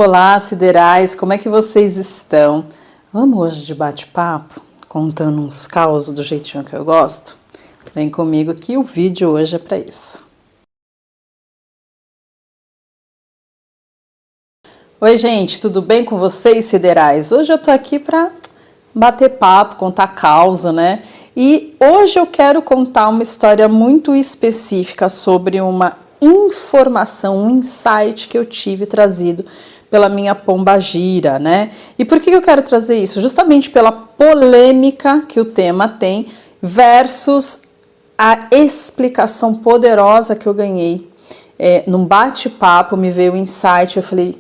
Olá, siderais, como é que vocês estão? Vamos hoje de bate-papo, contando uns causos do jeitinho que eu gosto? Vem comigo que o vídeo hoje é para isso. Oi, gente, tudo bem com vocês, siderais? Hoje eu tô aqui para bater papo, contar causa, né? E hoje eu quero contar uma história muito específica sobre uma informação, um insight que eu tive trazido pela minha pombagira, né? E por que eu quero trazer isso? Justamente pela polêmica que o tema tem versus a explicação poderosa que eu ganhei. Num bate-papo me veio o insight, eu falei,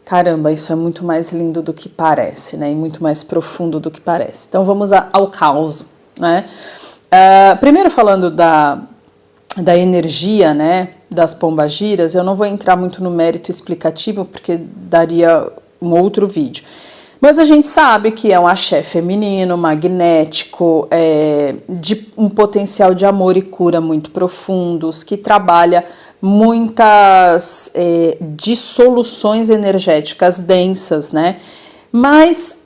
caramba, isso é muito mais lindo do que parece, né? E muito mais profundo do que parece. Então vamos ao caos, né? Primeiro falando da energia, né? Das pombagiras, eu não vou entrar muito no mérito explicativo, porque daria um outro vídeo. Mas a gente sabe que é um axé feminino, magnético, de um potencial de amor e cura muito profundos, que trabalha muitas dissoluções energéticas densas, né? Mas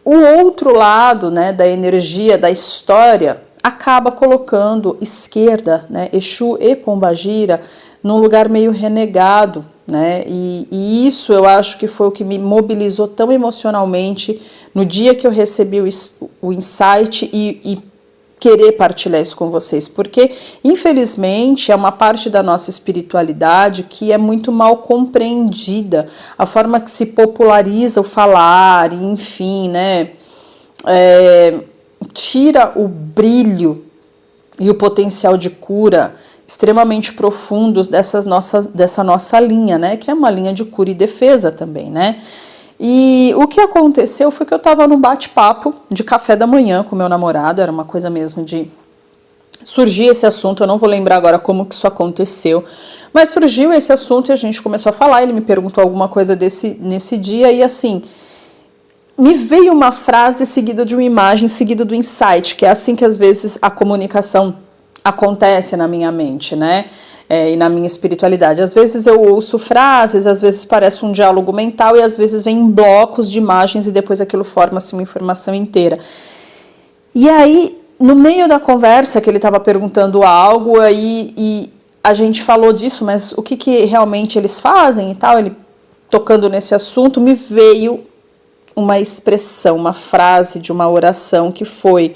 o outro lado, né, da energia, da história, acaba colocando esquerda, né, Exu e Pombagira, num lugar meio renegado, né? E isso eu acho que foi o que me mobilizou tão emocionalmente no dia que eu recebi o insight e querer partilhar isso com vocês, porque infelizmente é uma parte da nossa espiritualidade que é muito mal compreendida, a forma que se populariza o falar, enfim, né, tira o brilho e o potencial de cura extremamente profundos dessa nossa linha, né, que é uma linha de cura e defesa também, né. E o que aconteceu foi que eu estava num bate-papo de café da manhã com meu namorado, era uma coisa mesmo de surgir esse assunto, eu não vou lembrar agora como que isso aconteceu, mas surgiu esse assunto e a gente começou a falar, ele me perguntou alguma coisa nesse dia e assim, me veio uma frase seguida de uma imagem, seguida do insight, que é assim que às vezes a comunicação acontece na minha mente, né? E na minha espiritualidade. Às vezes eu ouço frases, às vezes parece um diálogo mental e às vezes vem blocos de imagens e depois aquilo forma-se uma informação inteira. E aí, no meio da conversa que ele estava perguntando algo, e a gente falou disso, mas o que realmente eles fazem e tal, ele tocando nesse assunto, me veio uma expressão, uma frase de uma oração que foi: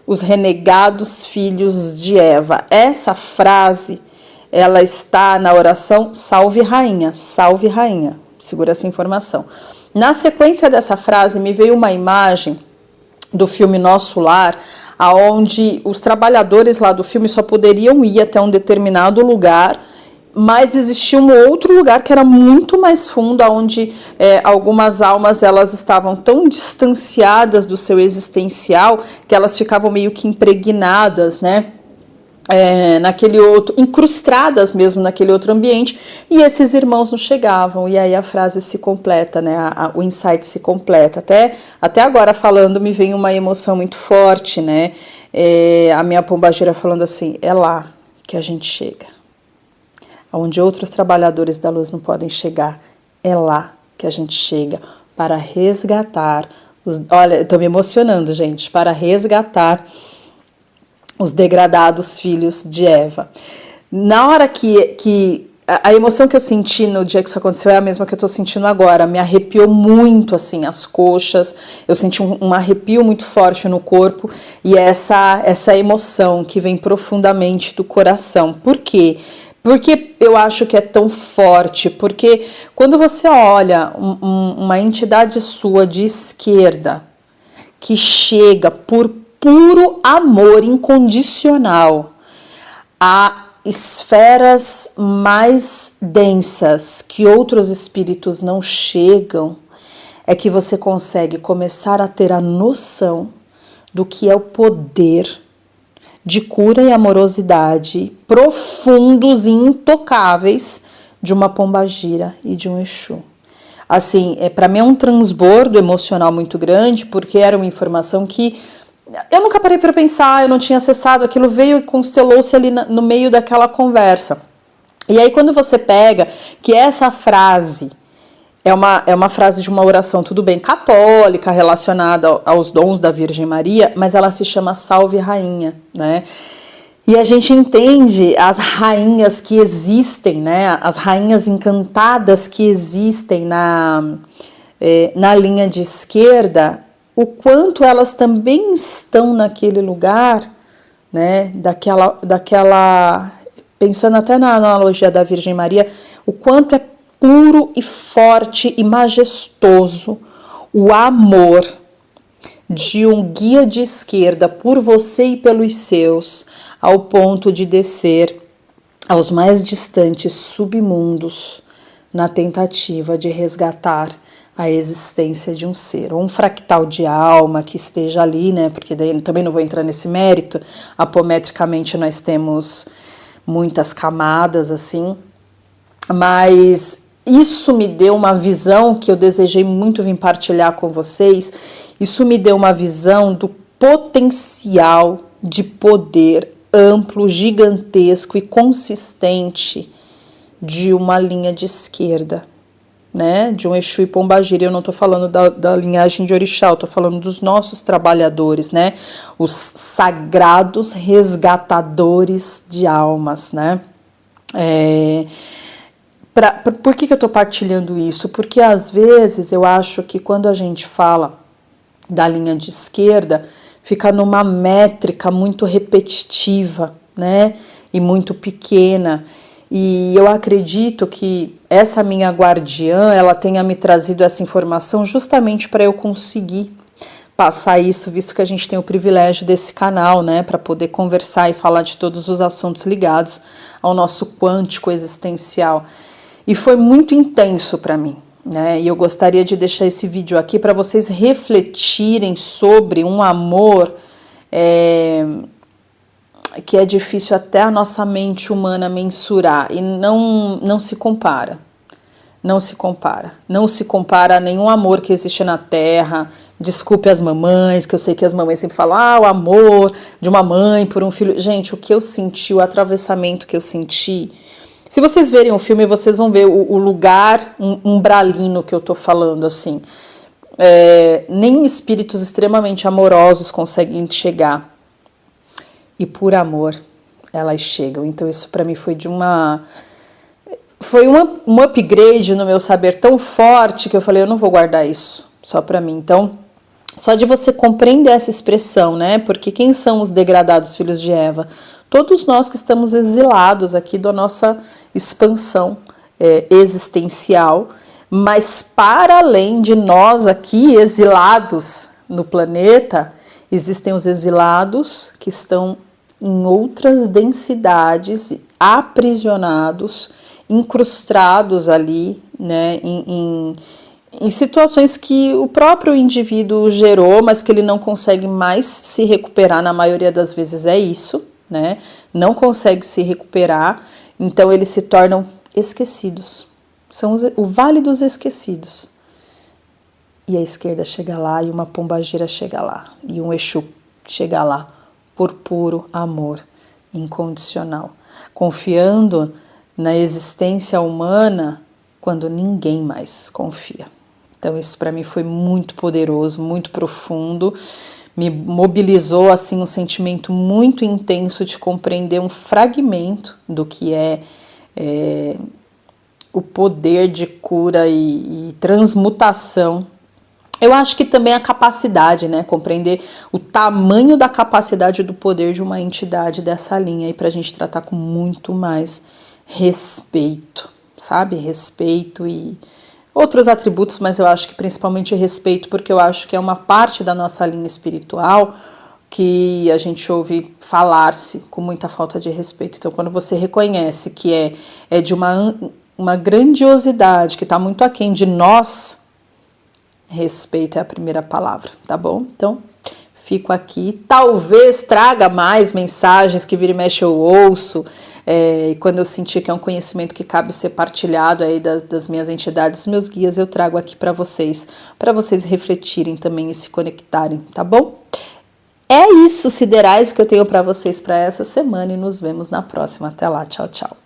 os renegados filhos de Eva. Essa frase, ela está na oração Salve Rainha, Salve Rainha. Segura essa informação. Na sequência dessa frase, me veio uma imagem do filme Nosso Lar, aonde os trabalhadores lá do filme só poderiam ir até um determinado lugar, mas existia um outro lugar que era muito mais fundo, onde algumas almas elas estavam tão distanciadas do seu existencial que elas ficavam meio que impregnadas, né? Naquele outro, incrustadas mesmo naquele outro ambiente, e esses irmãos não chegavam, e aí a frase se completa, né? O insight se completa. Até agora falando me vem uma emoção muito forte, né? A minha pombagira falando assim: é lá que a gente chega. Onde outros trabalhadores da luz não podem chegar, é lá que a gente chega para resgatar olha, eu estou me emocionando, gente, para resgatar os degradados filhos de Eva. Na hora que a emoção que eu senti no dia que isso aconteceu é a mesma que eu estou sentindo agora, me arrepiou muito, assim, as coxas, eu senti um arrepio muito forte no corpo, e essa emoção que vem profundamente do coração. Por quê? Porque eu acho que é tão forte, porque quando você olha uma entidade sua de esquerda que chega por puro amor incondicional a esferas mais densas que outros espíritos não chegam, é que você consegue começar a ter a noção do que é o poder de cura e amorosidade profundos e intocáveis de uma pombagira e de um Exu. Assim, para mim é um transbordo emocional muito grande, porque era uma informação que eu nunca parei para pensar, eu não tinha acessado, aquilo veio e constelou-se ali no meio daquela conversa. E aí quando você pega que essa frase é uma frase de uma oração, tudo bem, católica, relacionada aos dons da Virgem Maria, mas ela se chama Salve Rainha, né? E a gente entende as rainhas que existem, né? As rainhas encantadas que existem na linha de esquerda, o quanto elas também estão naquele lugar, né? Pensando até na analogia da Virgem Maria, o quanto é puro e forte e majestoso o amor de um guia de esquerda por você e pelos seus, ao ponto de descer aos mais distantes submundos na tentativa de resgatar a existência de um ser, ou um fractal de alma que esteja ali, né? Porque daí também não vou entrar nesse mérito. Apometricamente nós temos muitas camadas assim, mas isso me deu uma visão que eu desejei muito vir partilhar com vocês. Isso me deu uma visão do potencial de poder amplo, gigantesco e consistente de uma linha de esquerda, né? De um Exu e Pombagira. Eu não estou falando da linhagem de Orixá, eu estou falando dos nossos trabalhadores, né? Os sagrados resgatadores de almas, né? Por que eu estou partilhando isso? Porque às vezes eu acho que quando a gente fala da linha de esquerda, fica numa métrica muito repetitiva, né? E muito pequena. E eu acredito que essa minha guardiã, ela tenha me trazido essa informação justamente para eu conseguir passar isso, visto que a gente tem o privilégio desse canal, né? Para poder conversar e falar de todos os assuntos ligados ao nosso quântico existencial. E foi muito intenso para mim, né? E eu gostaria de deixar esse vídeo aqui para vocês refletirem sobre um amor que é difícil até a nossa mente humana mensurar, e não se compara. Não se compara. Não se compara a nenhum amor que existe na Terra. Desculpe as mamães, que eu sei que as mamães sempre falam, o amor de uma mãe por um filho. Gente, o que eu senti, o atravessamento que eu senti. Se vocês verem o filme, vocês vão ver o lugar umbralino que eu tô falando, assim. Nem espíritos extremamente amorosos conseguem chegar. E por amor, elas chegam. Então isso para mim foi um upgrade no meu saber tão forte que eu falei, eu não vou guardar isso só para mim. Então, só de você compreender essa expressão, né? Porque quem são os degradados filhos de Eva? Todos nós que estamos exilados aqui da nossa expansão existencial, mas para além de nós aqui exilados no planeta, existem os exilados que estão em outras densidades, aprisionados, incrustados ali, né, em situações que o próprio indivíduo gerou, mas que ele não consegue mais se recuperar, na maioria das vezes é isso, né? Não consegue se recuperar, então eles se tornam esquecidos. São o Vale dos Esquecidos. E a esquerda chega lá, e uma pombagira chega lá, e um Exu chega lá, por puro amor incondicional, confiando na existência humana quando ninguém mais confia. Então isso para mim foi muito poderoso, muito profundo, me mobilizou assim um sentimento muito intenso de compreender um fragmento do que é o poder de cura e transmutação. Eu acho que também a capacidade, né, compreender o tamanho da capacidade do poder de uma entidade dessa linha, aí pra gente tratar com muito mais respeito, sabe? Respeito e outros atributos, mas eu acho que principalmente respeito, porque eu acho que é uma parte da nossa linha espiritual que a gente ouve falar-se com muita falta de respeito. Então, quando você reconhece que é de uma grandiosidade que está muito aquém de nós, respeito é a primeira palavra, tá bom? Então, fico aqui. Talvez traga mais mensagens que vira e mexe eu ouço, e quando eu sentir que é um conhecimento que cabe ser partilhado aí das minhas entidades, dos meus guias, eu trago aqui para vocês refletirem também e se conectarem, tá bom? É isso, siderais, que eu tenho para vocês para essa semana e nos vemos na próxima. Até lá, tchau, tchau.